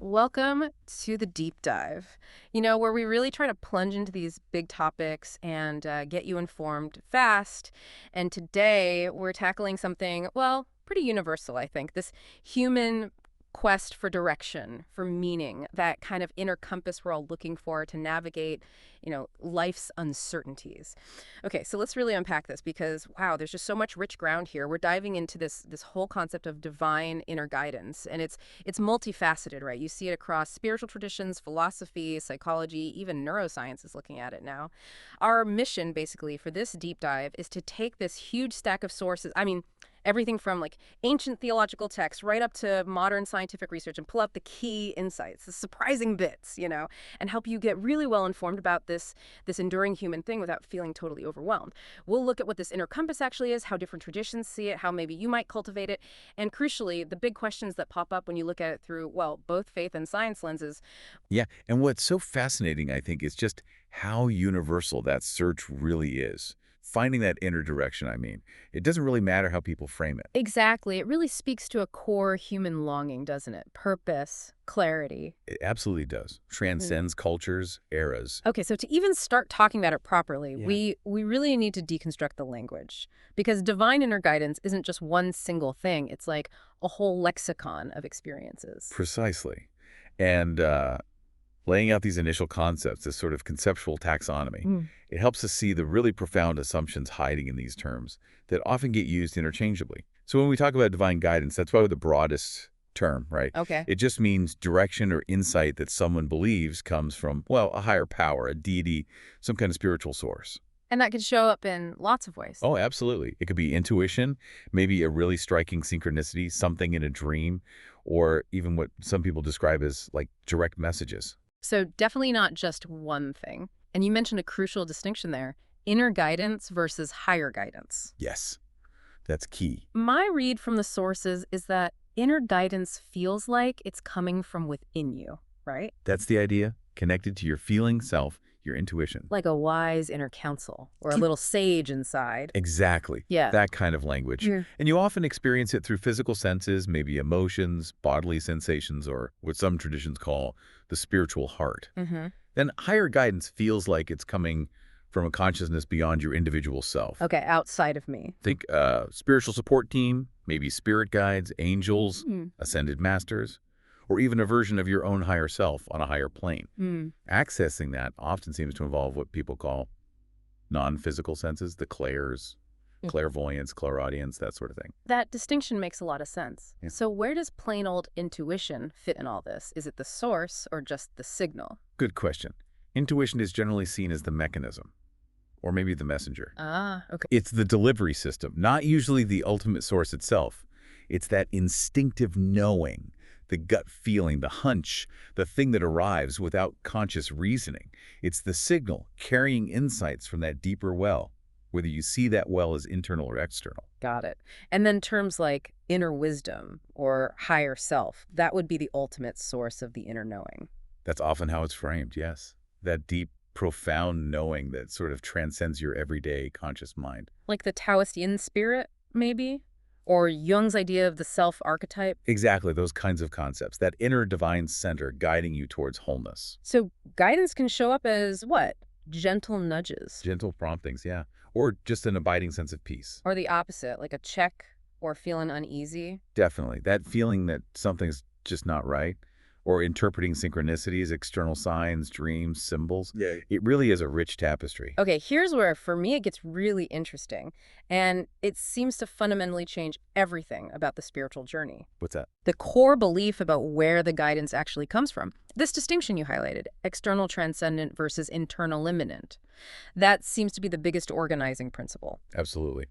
Welcome to the deep dive, where we really try to plunge into these big topics and get you informed fast. And today we're tackling something, well, pretty universal, I think. This human quest for direction, for meaning, that kind of inner compass we're all looking for to navigate, life's uncertainties. Okay, so let's really unpack this because, wow, there's just so much rich ground here. We're diving into this whole concept of divine inner guidance, and it's multifaceted, right? You see it across spiritual traditions, philosophy, psychology, even neuroscience is looking at it now. Our mission, basically, for this deep dive is to take this huge stack of sources. I mean, everything from like ancient theological texts right up to modern scientific research and pull out the key insights, the surprising bits, and help you get really well informed about this enduring human thing without feeling totally overwhelmed. We'll look at what this inner compass actually is, how different traditions see it, how maybe you might cultivate it, and crucially, the big questions that pop up when you look at it through, well, both faith and science lenses. Yeah, and what's so fascinating, I think, is just how universal that search really is. Finding that inner direction, I mean. It doesn't really matter how people frame it. Exactly. It really speaks to a core human longing, doesn't it? Purpose, clarity. It absolutely does. Transcends cultures, eras. Okay, so to even start talking about it properly, Yeah. we really need to deconstruct the language because divine inner guidance isn't just one single thing. It's like a whole lexicon of experiences. Precisely. And laying out these initial concepts, this sort of conceptual taxonomy, it helps us see the really profound assumptions hiding in these terms that often get used interchangeably. So when we talk about divine guidance, that's probably the broadest term, right? Okay. It just means direction or insight that someone believes comes from, well, a higher power, a deity, some kind of spiritual source. And that could show up in lots of ways. Oh, absolutely. It could be intuition, maybe a really striking synchronicity, something in a dream, or even what some people describe as like direct messages. So definitely not just one thing. And you mentioned a crucial distinction there, inner guidance versus higher guidance. Yes, that's key. My read from the sources is that inner guidance feels like it's coming from within you, right? That's the idea, connected to your feeling self, your intuition. Like a wise inner counsel or a little sage inside. Exactly. Yeah. That kind of language. Yeah. And you often experience it through physical senses, maybe emotions, bodily sensations, or what some traditions call the spiritual heart. Then higher guidance feels like it's coming from a consciousness beyond your individual self. Okay, outside of me. Think spiritual support team, maybe spirit guides, angels, ascended masters, or even a version of your own higher self on a higher plane. Accessing that often seems to involve what people call non-physical senses, the clairs, clairvoyance, clairaudience, that sort of thing. That distinction makes a lot of sense. Yeah. So where does plain old intuition fit in all this? Is it the source or just the signal? Good question. Intuition is generally seen as the mechanism, or maybe the messenger. Ah, okay. It's the delivery system, not usually the ultimate source itself. It's that instinctive knowing, the gut feeling, the hunch, the thing that arrives without conscious reasoning. It's the signal carrying insights from that deeper well, whether you see that well as internal or external. Got it. And then terms like inner wisdom or higher self, that would be the ultimate source of the inner knowing. That's often how it's framed, yes. That deep, profound knowing that sort of transcends your everyday conscious mind. Like the Taoist yin spirit, maybe? Or Jung's idea of the self archetype? Exactly, those kinds of concepts. That inner divine center guiding you towards wholeness. So guidance can show up as what? Gentle nudges. Gentle promptings, yeah. Or just an abiding sense of peace. Or the opposite, like a check or feeling uneasy. Definitely. That feeling that something's just not right. Or interpreting synchronicities, external signs, dreams, symbols. Yeah. It really is a rich tapestry. Okay, here's where, for me, it gets really interesting. And it seems to fundamentally change everything about the spiritual journey. What's that? The core belief about where the guidance actually comes from. This distinction you highlighted, external transcendent versus internal immanent. That seems to be the biggest organizing principle. Absolutely.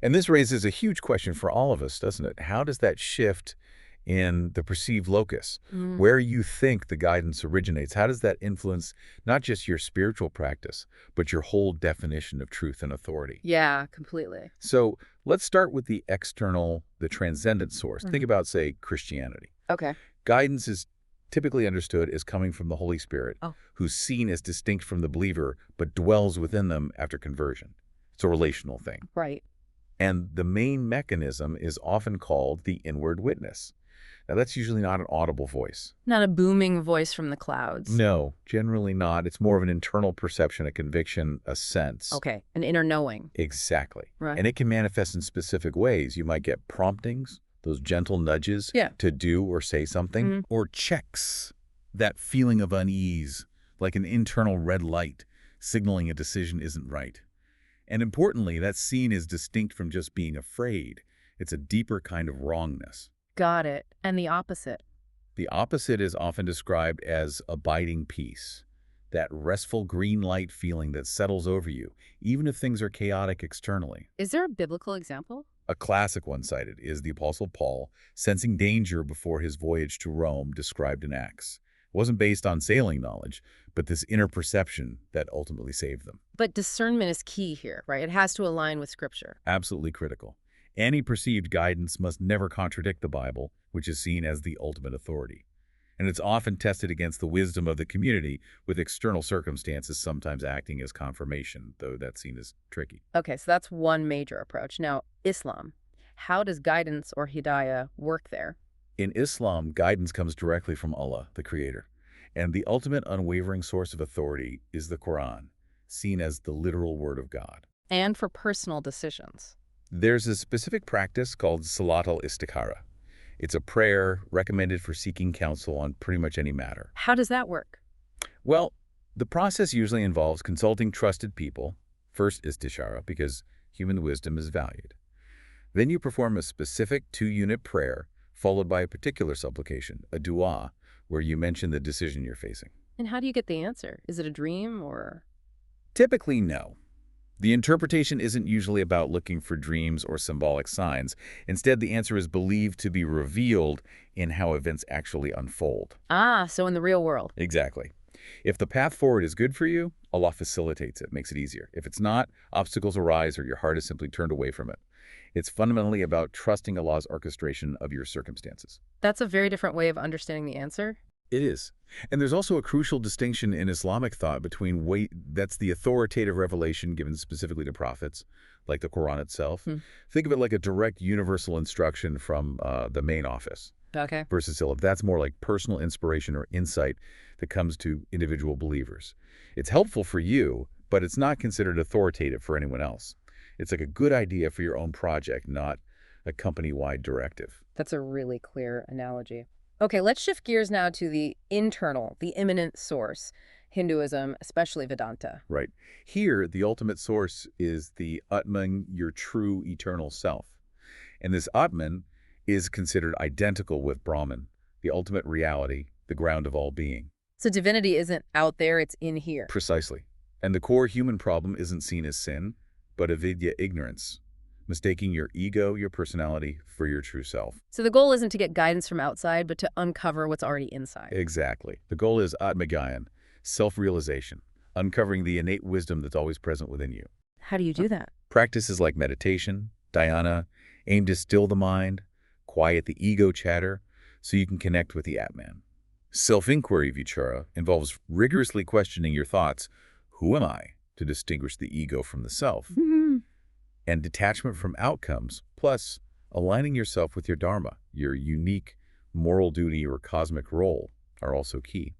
And this raises a huge question for all of us, doesn't it? How does that shift in the perceived locus, where you think the guidance originates? How does that influence not just your spiritual practice, but your whole definition of truth and authority? Yeah, completely. So let's start with the external, the transcendent source. Think about, say, Christianity. Okay. Guidance is typically understood as coming from the Holy Spirit, Oh. who's seen as distinct from the believer, but dwells within them after conversion. It's a relational thing. Right. And the main mechanism is often called the inward witness. Now, that's usually not an audible voice. Not a booming voice from the clouds. No, generally not. It's more of an internal perception, a conviction, a sense. Okay, an inner knowing. Exactly. Right. And it can manifest in specific ways. You might get promptings, those gentle nudges Yeah. to do or say something, or checks, that feeling of unease, like an internal red light signaling a decision isn't right. And importantly, that scene is distinct from just being afraid. It's a deeper kind of wrongness. Got it. And the opposite. The opposite is often described as abiding peace, that restful green light feeling that settles over you, even if things are chaotic externally. Is there a biblical example? A classic one cited is the Apostle Paul sensing danger before his voyage to Rome described in Acts. It wasn't based on sailing knowledge, but this inner perception that ultimately saved them. But discernment is key here, right? It has to align with Scripture. Absolutely critical. Any perceived guidance must never contradict the Bible, which is seen as the ultimate authority. And it's often tested against the wisdom of the community, with external circumstances sometimes acting as confirmation, though that's seen as tricky. Okay, so that's one major approach. Now, Islam. How does guidance or hidayah work there? In Islam, guidance comes directly from Allah, the Creator, and the ultimate unwavering source of authority is the Quran, seen as the literal word of God. And for personal decisions. There's a specific practice called Salat al-Istikhara. It's a prayer recommended for seeking counsel on pretty much any matter. How does that work? Well, the process usually involves consulting trusted people. First istishara, because human wisdom is valued. Then you perform a specific 2-unit prayer, followed by a particular supplication, a dua, where you mention the decision you're facing. And how do you get the answer? Is it a dream or... Typically, no. The interpretation isn't usually about looking for dreams or symbolic signs. Instead, the answer is believed to be revealed in how events actually unfold. Ah, so in the real world. Exactly. If the path forward is good for you, Allah facilitates it, makes it easier. If it's not, obstacles arise or your heart is simply turned away from it. It's fundamentally about trusting Allah's orchestration of your circumstances. That's a very different way of understanding the answer. It is. And there's also a crucial distinction in Islamic thought between that's the authoritative revelation given specifically to prophets, like the Quran itself. Think of it like a direct universal instruction from the main office. Okay. Versus Ilab. That's more like personal inspiration or insight that comes to individual believers. It's helpful for you, but it's not considered authoritative for anyone else. It's like a good idea for your own project, not a company-wide directive. That's a really clear analogy. Okay, let's shift gears now to the internal, the immanent source, Hinduism, especially Vedanta. Right. Here, the ultimate source is the Atman, your true eternal self. And this Atman is considered identical with Brahman, the ultimate reality, the ground of all being. So divinity isn't out there, it's in here. Precisely. And the core human problem isn't seen as sin, but avidya, ignorance, mistaking your ego, your personality, for your true self. So the goal isn't to get guidance from outside, but to uncover what's already inside. Exactly. The goal is Atmagyan, self-realization, uncovering the innate wisdom that's always present within you. How do you do that? Practices like meditation, dhyana, aim to still the mind, quiet the ego chatter, so you can connect with the Atman. Self-inquiry, vichara, involves rigorously questioning your thoughts, who am I, to distinguish the ego from the self, and detachment from outcomes, plus aligning yourself with your dharma, your unique moral duty or cosmic role, are also key.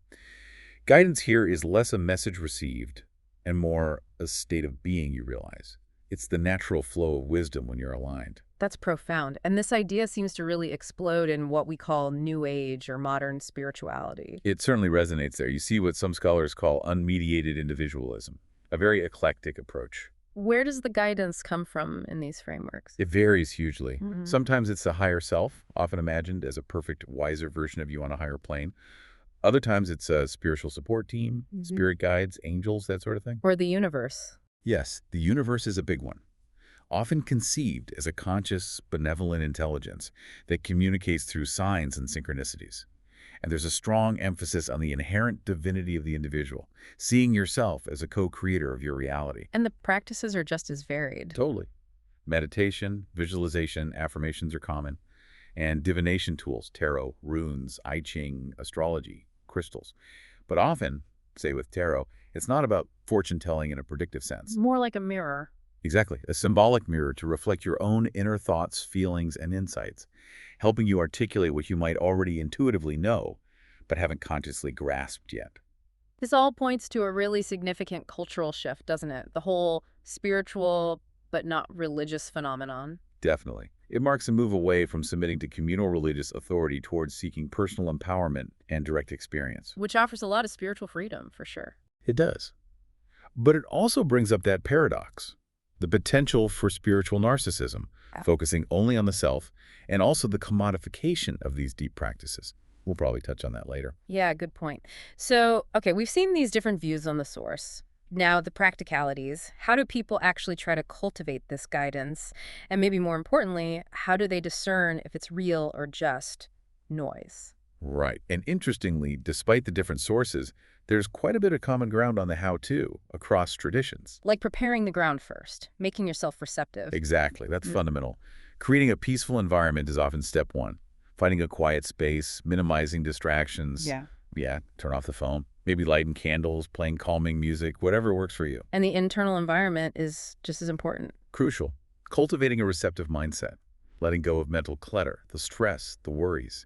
Guidance here is less a message received and more a state of being, you realize. It's the natural flow of wisdom when you're aligned. That's profound. And this idea seems to really explode in what we call New Age or modern spirituality. It certainly resonates there. You see what some scholars call unmediated individualism, a very eclectic approach. Where does the guidance come from in these frameworks? It varies hugely. Sometimes it's the higher self, often imagined as a perfect, wiser version of you on a higher plane. Other times it's a spiritual support team, spirit guides, angels, that sort of thing. Or the universe. Yes, the universe is a big one. Often conceived as a conscious, benevolent intelligence that communicates through signs and synchronicities. And there's a strong emphasis on the inherent divinity of the individual, seeing yourself as a co-creator of your reality. And the practices are just as varied. Totally. Meditation, visualization, affirmations are common, and divination tools, tarot, runes, I Ching, astrology, crystals. But often, say with tarot, it's not about fortune-telling in a predictive sense. More like a mirror. Exactly, a symbolic mirror to reflect your own inner thoughts, feelings, and insights. helping you articulate what you might already intuitively know, but haven't consciously grasped yet. This all points to a really significant cultural shift, doesn't it? The whole spiritual but not religious phenomenon. Definitely. It marks a move away from submitting to communal religious authority towards seeking personal empowerment and direct experience. Which offers a lot of spiritual freedom, for sure. It does. But it also brings up that paradox, the potential for spiritual narcissism, Yeah. focusing only on the self, and also the commodification of these deep practices. We'll probably touch on that later. Yeah, good point. So, okay, we've seen these different views on the source. Now, the practicalities. How do people actually try to cultivate this guidance? And maybe more importantly, how do they discern if it's real or just noise? Right. And interestingly, despite the different sources, there's quite a bit of common ground on the how-to across traditions. Like preparing the ground first, making yourself receptive. Exactly. That's fundamental. Creating a peaceful environment is often step one. Finding a quiet space, minimizing distractions. Yeah. Yeah, turn off the phone. Maybe lighting candles, playing calming music, whatever works for you. And the internal environment is just as important. Crucial. Cultivating a receptive mindset. Letting go of mental clutter, the stress, the worries.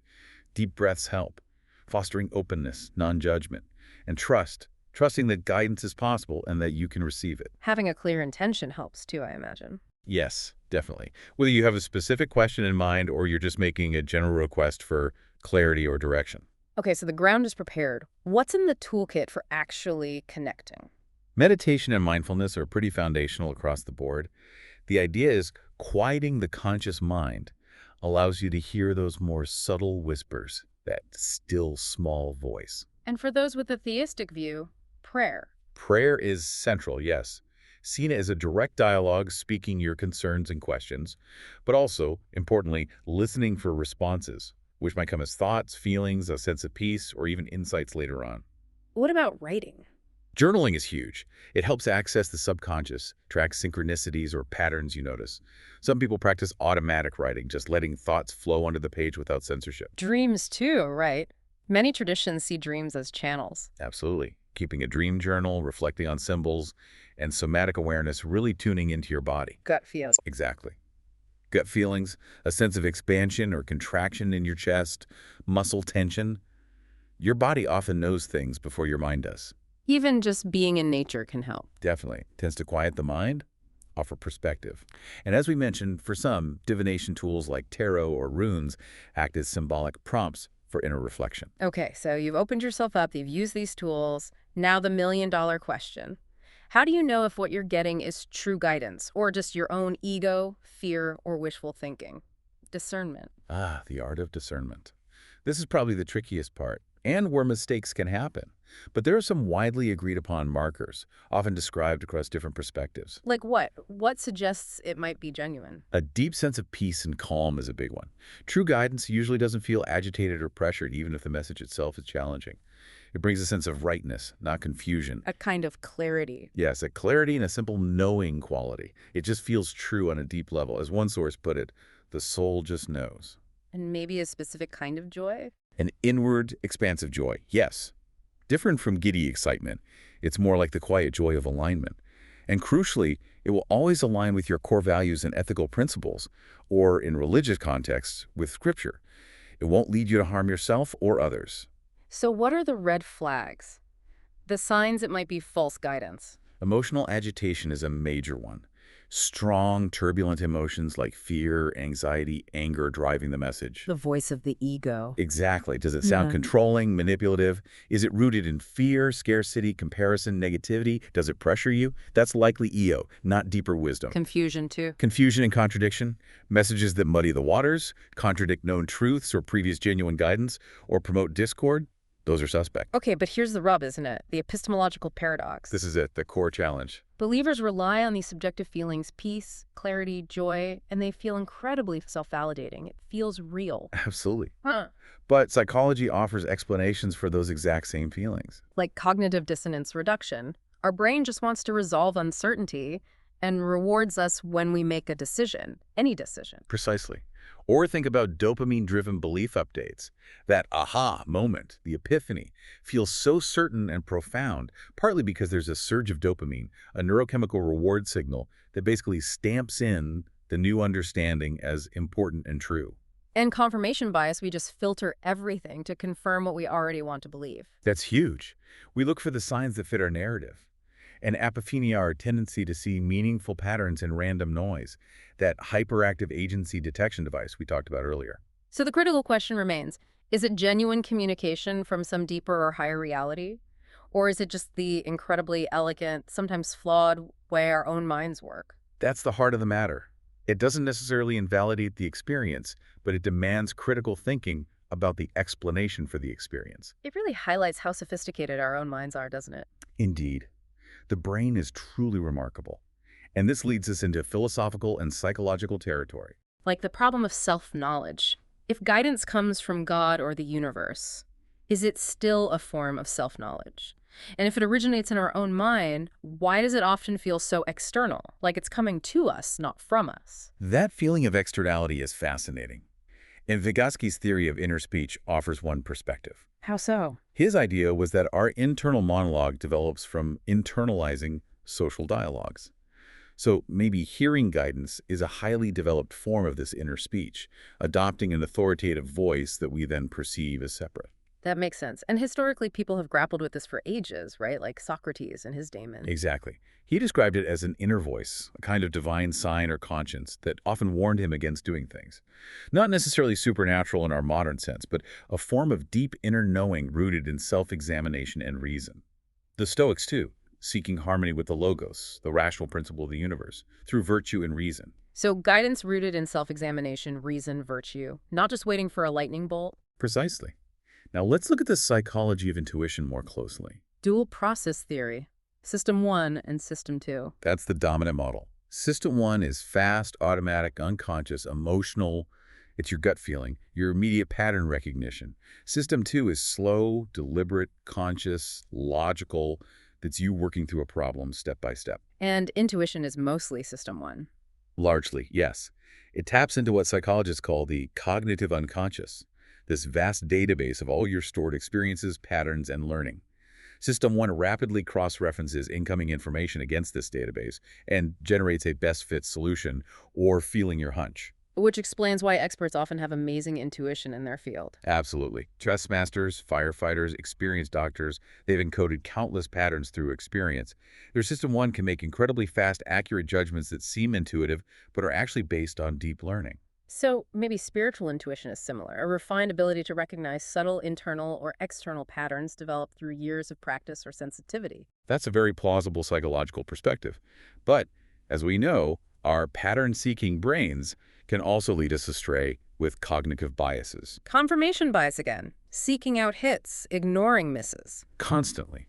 Deep breaths help. Fostering openness, non-judgment. And trust. Trusting that guidance is possible and that you can receive it. Having a clear intention helps too, I imagine. Yes, definitely. Whether you have a specific question in mind or you're just making a general request for clarity or direction. Okay, so the ground is prepared. What's in the toolkit for actually connecting? Meditation and mindfulness are pretty foundational across the board. The idea is quieting the conscious mind allows you to hear those more subtle whispers, that still small voice. And for those with a theistic view, prayer. Prayer is central, yes. Seen as a direct dialogue speaking your concerns and questions, but also, importantly, listening for responses, which might come as thoughts, feelings, a sense of peace, or even insights later on. What about writing? Journaling is huge. It helps access the subconscious, track synchronicities or patterns you notice. Some people practice automatic writing, just letting thoughts flow onto the page without censorship. Dreams too, right? Many traditions see dreams as channels. Absolutely. Keeping a dream journal, reflecting on symbols, and somatic awareness, really tuning into your body. Gut feels. Exactly. Gut feelings, a sense of expansion or contraction in your chest, muscle tension. Your body often knows things before your mind does. Even just being in nature can help. Definitely. Tends to quiet the mind, offer perspective. And as we mentioned, for some, divination tools like tarot or runes act as symbolic prompts for inner reflection. Okay, so you've opened yourself up, you've used these tools. Now the million-dollar question. How do you know if what you're getting is true guidance or just your own ego, fear, or wishful thinking? Discernment. Ah, the art of discernment. This is probably the trickiest part, and where mistakes can happen. But there are some widely agreed upon markers, often described across different perspectives. Like what? What suggests it might be genuine? A deep sense of peace and calm is a big one. True guidance usually doesn't feel agitated or pressured, even if the message itself is challenging. It brings a sense of rightness, not confusion. A kind of clarity. Yes, a clarity and a simple knowing quality. It just feels true on a deep level. As one source put it, the soul just knows. And maybe a specific kind of joy? An inward, expansive joy, yes. Different from giddy excitement, it's more like the quiet joy of alignment. And crucially, it will always align with your core values and ethical principles, or in religious contexts, with Scripture. It won't lead you to harm yourself or others. So what are the red flags? The signs it might be false guidance. Emotional agitation is a major one. Strong, turbulent emotions like fear, anxiety, anger driving the message. The voice of the ego. Exactly. Does it sound controlling, manipulative? Is it rooted in fear, scarcity, comparison, negativity? Does it pressure you? That's likely EO, not deeper wisdom. Confusion too. Confusion and contradiction, messages that muddy the waters, contradict known truths or previous genuine guidance, or promote discord, those are suspect. Okay, but here's the rub, isn't it? The epistemological paradox. This is it, the core challenge. Believers rely on these subjective feelings, peace, clarity, joy, and they feel incredibly self-validating. It feels real. Absolutely. Huh. But psychology offers explanations for those exact same feelings. Like cognitive dissonance reduction. Our brain just wants to resolve uncertainty and rewards us when we make a decision, any decision. Precisely. Or think about dopamine-driven belief updates. That aha moment, the epiphany, feels so certain and profound, partly because there's a surge of dopamine, a neurochemical reward signal that basically stamps in the new understanding as important and true. And confirmation bias, we just filter everything to confirm what we already want to believe. That's huge. We look for the signs that fit our narrative. And apophenia, our tendency to see meaningful patterns in random noise, that hyperactive agency detection device we talked about earlier. So the critical question remains, is it genuine communication from some deeper or higher reality? Or is it just the incredibly elegant, sometimes flawed way our own minds work? That's the heart of the matter. It doesn't necessarily invalidate the experience, but it demands critical thinking about the explanation for the experience. It really highlights how sophisticated our own minds are, doesn't it? Indeed, the brain is truly remarkable. And this leads us into philosophical and psychological territory. Like the problem of self-knowledge. If guidance comes from God or the universe, is it still a form of self-knowledge? And if it originates in our own mind, why does it often feel so external, like it's coming to us, not from us? That feeling of externality is fascinating. And Vygotsky's theory of inner speech offers one perspective. How so? His idea was that our internal monologue develops from internalizing social dialogues. So maybe hearing guidance is a highly developed form of this inner speech, adopting an authoritative voice that we then perceive as separate. That makes sense. And historically, people have grappled with this for ages, right? Like Socrates and his daemon. Exactly. He described it as an inner voice, a kind of divine sign or conscience that often warned him against doing things. Not necessarily supernatural in our modern sense, but a form of deep inner knowing rooted in self-examination and reason. The Stoics, too, seeking harmony with the logos, the rational principle of the universe, through virtue and reason. So guidance rooted in self-examination, reason, virtue, not just waiting for a lightning bolt. Precisely. Now let's look at the psychology of intuition more closely. Dual process theory, system 1 and system 2. That's the dominant model. System 1 is fast, automatic, unconscious, emotional. It's your gut feeling, your immediate pattern recognition. System 2 is slow, deliberate, conscious, logical. That's you working through a problem step by step. And intuition is mostly system 1. Largely, yes. It taps into what psychologists call the cognitive unconscious, this vast database of all your stored experiences, patterns, and learning. System 1 rapidly cross-references incoming information against this database and generates a best-fit solution or feeling your hunch. Which explains why experts often have amazing intuition in their field. Absolutely. Chess masters, firefighters, experienced doctors, they've encoded countless patterns through experience. Their System 1 can make incredibly fast, accurate judgments that seem intuitive, but are actually based on deep learning. So maybe spiritual intuition is similar, a refined ability to recognize subtle internal or external patterns developed through years of practice or sensitivity. That's a very plausible psychological perspective. But, as we know, our pattern-seeking brains can also lead us astray with cognitive biases. Confirmation bias again, seeking out hits, ignoring misses. Constantly.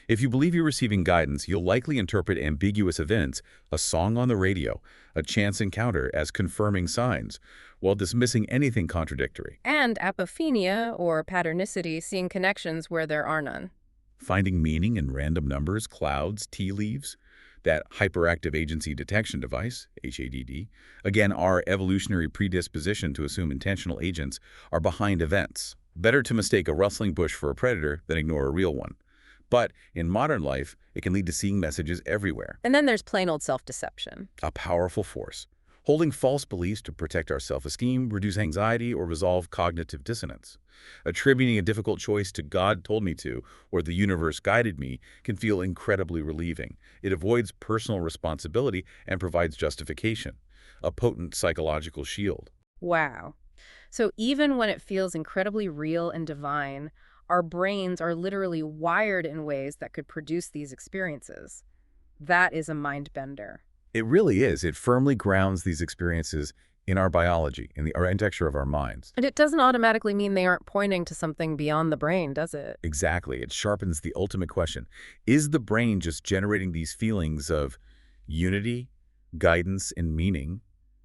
If you believe you're receiving guidance, you'll likely interpret ambiguous events, a song on the radio, a chance encounter, as confirming signs, while dismissing anything contradictory. And apophenia, or patternicity, seeing connections where there are none. Finding meaning in random numbers, clouds, tea leaves, that hyperactive agency detection device, HADD, again, our evolutionary predisposition to assume intentional agents are behind events. Better to mistake a rustling bush for a predator than ignore a real one. But in modern life, it can lead to seeing messages everywhere. And then there's plain old self-deception. A powerful force. Holding false beliefs to protect our self-esteem, reduce anxiety, or resolve cognitive dissonance. Attributing a difficult choice to "God told me to" or "the universe guided me" can feel incredibly relieving. It avoids personal responsibility and provides justification, a potent psychological shield. Wow. So even when it feels incredibly real and divine, our brains are literally wired in ways that could produce these experiences. That is a mind bender. It really is. It firmly grounds these experiences in our biology, in the architecture of our minds. And it doesn't automatically mean they aren't pointing to something beyond the brain, does it? Exactly. It sharpens the ultimate question. Is the brain just generating these feelings of unity, guidance, and meaning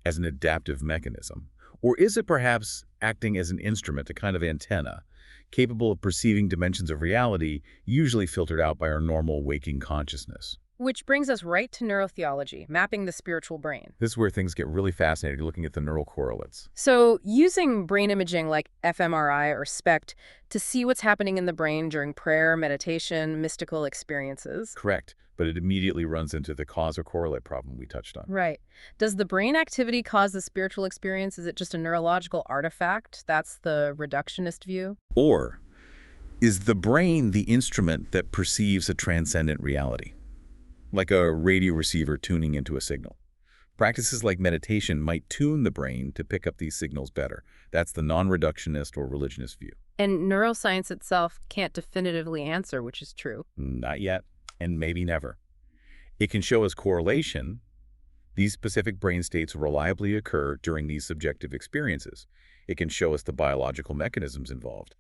as an adaptive mechanism? Or is it perhaps acting as an instrument, a kind of antenna, capable of perceiving dimensions of reality usually filtered out by our normal waking consciousness? Which brings us right to neurotheology, mapping the spiritual brain. This is where things get really fascinating, looking at the neural correlates. So, using brain imaging like fMRI or SPECT to see what's happening in the brain during prayer, meditation, mystical experiences. Correct, but it immediately runs into the cause or correlate problem we touched on. Right. Does the brain activity cause the spiritual experience? Is it just a neurological artifact? That's the reductionist view. Or is the brain the instrument that perceives a transcendent reality, like a radio receiver tuning into a signal? Practices like meditation might tune the brain to pick up these signals better. That's the non-reductionist or religionist view. And neuroscience itself can't definitively answer which is true. Not yet, and maybe never. It can show us correlation. These specific brain states reliably occur during these subjective experiences. It can show us the biological mechanisms involved.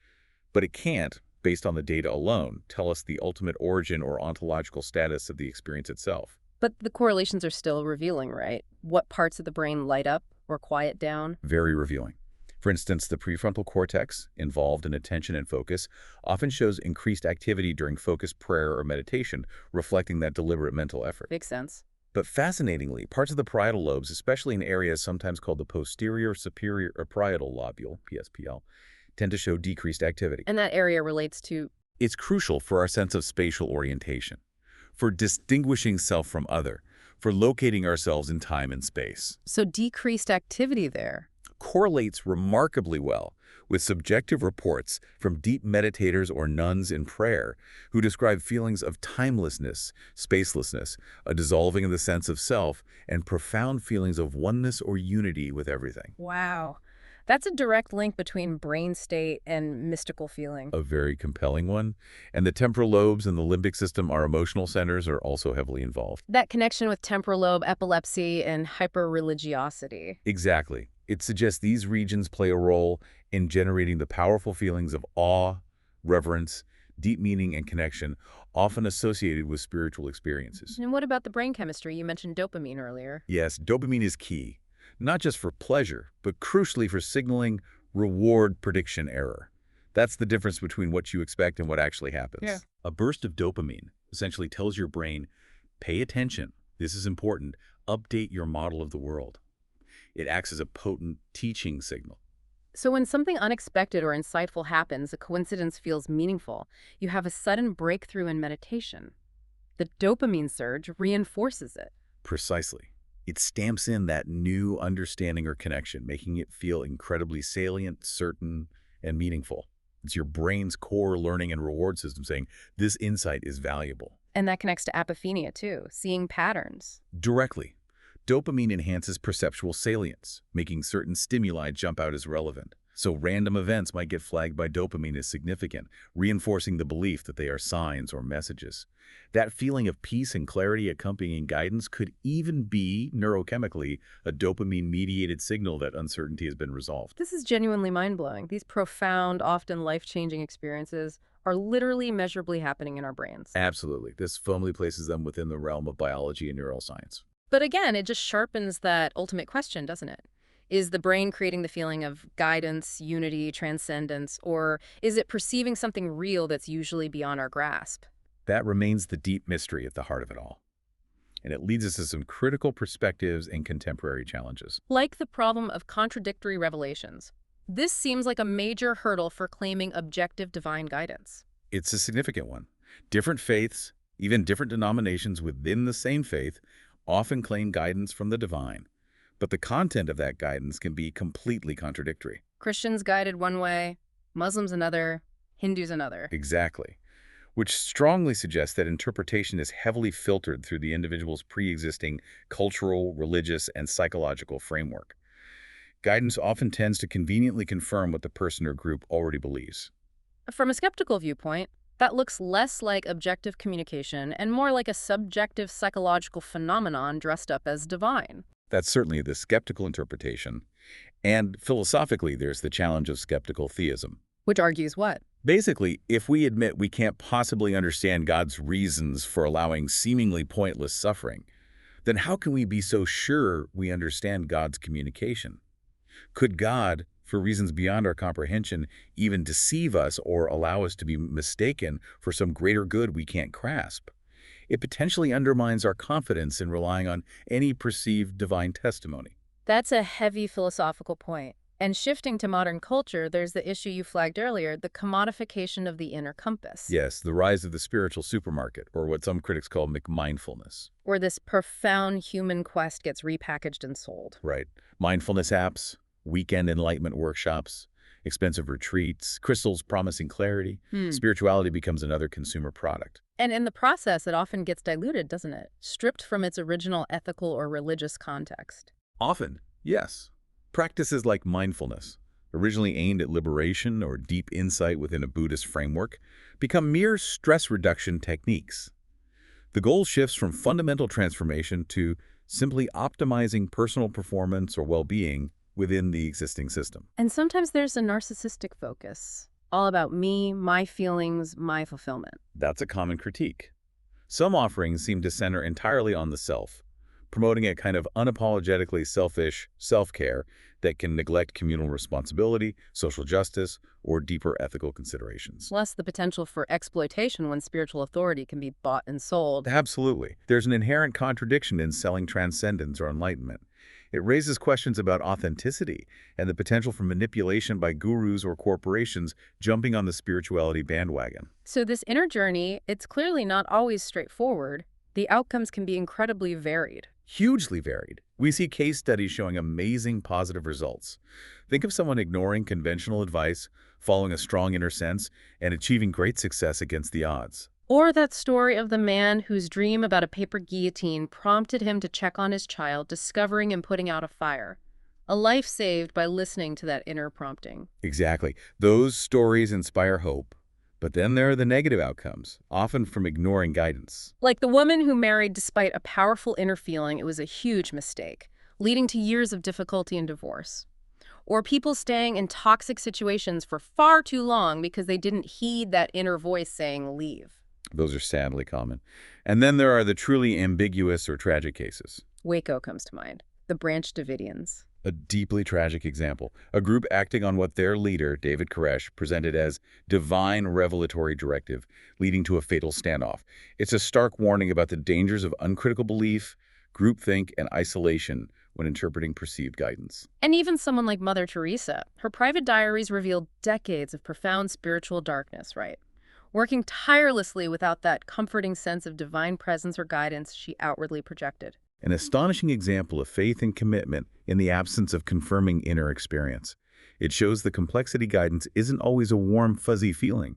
But it can't, based on the data alone, tell us the ultimate origin or ontological status of the experience itself. But the correlations are still revealing, right? What parts of the brain light up or quiet down? Very revealing. For instance, the prefrontal cortex, involved in attention and focus, often shows increased activity during focused prayer or meditation, reflecting that deliberate mental effort. Makes sense. But fascinatingly, parts of the parietal lobes, especially in areas sometimes called the posterior superior or parietal lobule, PSPL, tend to show decreased activity. And that area relates to... It's crucial for our sense of spatial orientation, for distinguishing self from other, for locating ourselves in time and space. So decreased activity there. Correlates remarkably well with subjective reports from deep meditators or nuns in prayer who describe feelings of timelessness, spacelessness, a dissolving of the sense of self, and profound feelings of oneness or unity with everything. Wow. That's a direct link between brain state and mystical feeling. A very compelling one. And the temporal lobes and the limbic system, our emotional centers, are also heavily involved. That connection with temporal lobe epilepsy and hyperreligiosity. Exactly. It suggests these regions play a role in generating the powerful feelings of awe, reverence, deep meaning, and connection, often associated with spiritual experiences. And what about the brain chemistry? You mentioned dopamine earlier. Yes, dopamine is key, not just for pleasure, but crucially for signaling reward prediction error. That's the difference between what you expect and what actually happens. Yeah. A burst of dopamine essentially tells your brain, pay attention, this is important, update your model of the world. It acts as a potent teaching signal. So when something unexpected or insightful happens, a coincidence feels meaningful. You have a sudden breakthrough in meditation. The dopamine surge reinforces it. Precisely. It stamps in that new understanding or connection, making it feel incredibly salient, certain, and meaningful. It's your brain's core learning and reward system saying, this insight is valuable. And that connects to apophenia too, seeing patterns. Directly. Dopamine enhances perceptual salience, making certain stimuli jump out as relevant. So random events might get flagged by dopamine as significant, reinforcing the belief that they are signs or messages. That feeling of peace and clarity accompanying guidance could even be, neurochemically, a dopamine-mediated signal that uncertainty has been resolved. This is genuinely mind-blowing. These profound, often life-changing experiences are literally measurably happening in our brains. Absolutely. This firmly places them within the realm of biology and neuroscience. But again, it just sharpens that ultimate question, doesn't it? Is the brain creating the feeling of guidance, unity, transcendence, or is it perceiving something real that's usually beyond our grasp? That remains the deep mystery at the heart of it all. And it leads us to some critical perspectives and contemporary challenges. Like the problem of contradictory revelations. This seems like a major hurdle for claiming objective divine guidance. It's a significant one. Different faiths, even different denominations within the same faith, often claim guidance from the divine. But the content of that guidance can be completely contradictory. Christians guided one way, Muslims another, Hindus another. Exactly. Which strongly suggests that interpretation is heavily filtered through the individual's pre-existing cultural, religious, and psychological framework. Guidance often tends to conveniently confirm what the person or group already believes. From a skeptical viewpoint, that looks less like objective communication and more like a subjective psychological phenomenon dressed up as divine. That's certainly the skeptical interpretation. And philosophically, there's the challenge of skeptical theism. Which argues what? Basically, if we admit we can't possibly understand God's reasons for allowing seemingly pointless suffering, then how can we be so sure we understand God's communication? Could God, for reasons beyond our comprehension, even deceive us or allow us to be mistaken for some greater good we can't grasp? it potentially undermines our confidence in relying on any perceived divine testimony. That's a heavy philosophical point. And shifting to modern culture, there's the issue you flagged earlier, the commodification of the inner compass, Yes, the rise of the spiritual supermarket, or what some critics call McMindfulness. where this profound human quest gets repackaged and sold. Right. Mindfulness apps, weekend enlightenment workshops, expensive retreats, crystals promising clarity. Hmm. Spirituality becomes another consumer product. And in the process, it often gets diluted, doesn't it? Stripped from its original ethical or religious context. Often, yes. Practices like mindfulness, originally aimed at liberation or deep insight within a Buddhist framework, become mere stress reduction techniques. The goal shifts from fundamental transformation to simply optimizing personal performance or well-being within the existing system. And sometimes there's a narcissistic focus, all about me, my feelings, my fulfillment. That's a common critique. Some offerings seem to center entirely on the self, promoting a kind of unapologetically selfish self-care that can neglect communal responsibility, social justice, or deeper ethical considerations. Plus the potential for exploitation when spiritual authority can be bought and sold. Absolutely. There's an inherent contradiction in selling transcendence or enlightenment. It raises questions about authenticity and the potential for manipulation by gurus or corporations jumping on the spirituality bandwagon. So this inner journey, it's clearly not always straightforward. The outcomes can be incredibly varied. Hugely varied. We see case studies showing amazing positive results. Think of someone ignoring conventional advice, following a strong inner sense, and achieving great success against the odds. Or that story of the man whose dream about a paper guillotine prompted him to check on his child, discovering and putting out a fire. A life saved by listening to that inner prompting. Exactly. Those stories inspire hope. But then there are the negative outcomes, often from ignoring guidance. Like the woman who married despite a powerful inner feeling it was a huge mistake, leading to years of difficulty and divorce. Or people staying in toxic situations for far too long because they didn't heed that inner voice saying, leave. Those are sadly common. And then there are the truly ambiguous or tragic cases. Waco comes to mind. The Branch Davidians. A deeply tragic example. A group acting on what their leader, David Koresh, presented as divine revelatory directive, leading to a fatal standoff. It's a stark warning about the dangers of uncritical belief, groupthink, and isolation when interpreting perceived guidance. And even someone like Mother Teresa. Her private diaries revealed decades of profound spiritual darkness, right? Working tirelessly without that comforting sense of divine presence or guidance she outwardly projected. An astonishing example of faith and commitment in the absence of confirming inner experience. It shows the complexity guidance isn't always a warm, fuzzy feeling.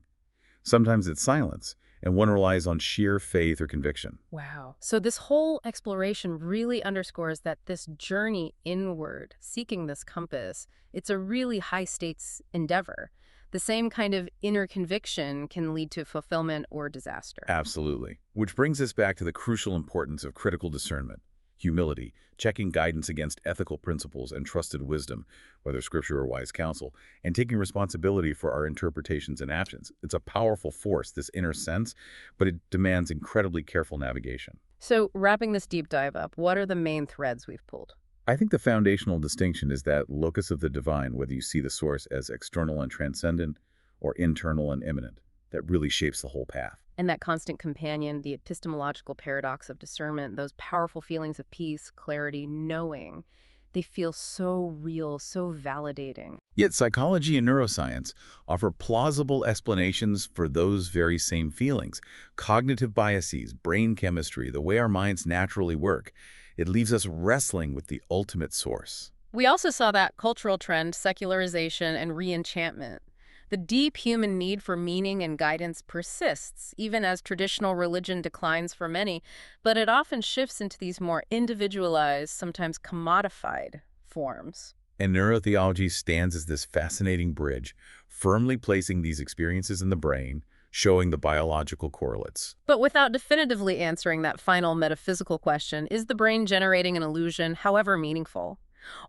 Sometimes it's silence, and one relies on sheer faith or conviction. Wow. So this whole exploration really underscores that this journey inward, seeking this compass, it's a really high-stakes endeavor. The same kind of inner conviction can lead to fulfillment or disaster. Absolutely. Which brings us back to the crucial importance of critical discernment, humility, checking guidance against ethical principles and trusted wisdom, whether scripture or wise counsel, and taking responsibility for our interpretations and actions. It's a powerful force, this inner sense, but it demands incredibly careful navigation. So wrapping this deep dive up, what are the main threads we've pulled? I think the foundational distinction is that locus of the divine, whether you see the source as external and transcendent or internal and immanent, that really shapes the whole path. And that constant companion, the epistemological paradox of discernment, those powerful feelings of peace, clarity, knowing, they feel so real, so validating. Yet psychology and neuroscience offer plausible explanations for those very same feelings. Cognitive biases, brain chemistry, the way our minds naturally work. It leaves us wrestling with the ultimate source. We also saw that cultural trend, secularization and re-enchantment. The deep human need for meaning and guidance persists, even as traditional religion declines for many, but it often shifts into these more individualized, sometimes commodified forms. And neurotheology stands as this fascinating bridge, firmly placing these experiences in the brain, showing the biological correlates. But without definitively answering that final metaphysical question, is the brain generating an illusion, however meaningful?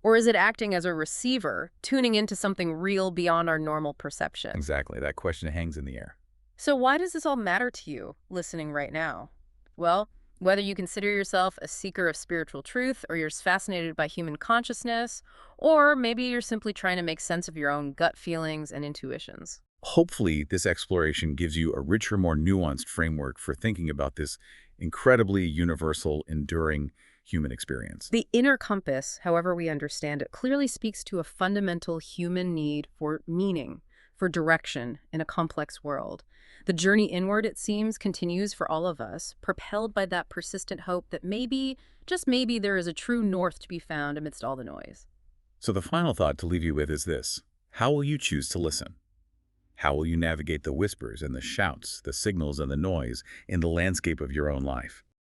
Or is it acting as a receiver, tuning into something real beyond our normal perception? Exactly. That question hangs in the air. So why does this all matter to you, listening right now? Well, whether you consider yourself a seeker of spiritual truth, or you're fascinated by human consciousness, or maybe you're simply trying to make sense of your own gut feelings and intuitions. Hopefully, this exploration gives you a richer, more nuanced framework for thinking about this Incredibly universal, enduring human experience. The inner compass, however we understand it, clearly speaks to a fundamental human need for meaning, for direction in a complex world. The journey inward, it seems, continues for all of us, propelled by that persistent hope that maybe, just maybe, there is a true north to be found amidst all the noise. So the final thought to leave you with is this. How will you choose to listen? How will you navigate the whispers and the shouts, the signals and the noise in the landscape of your own life?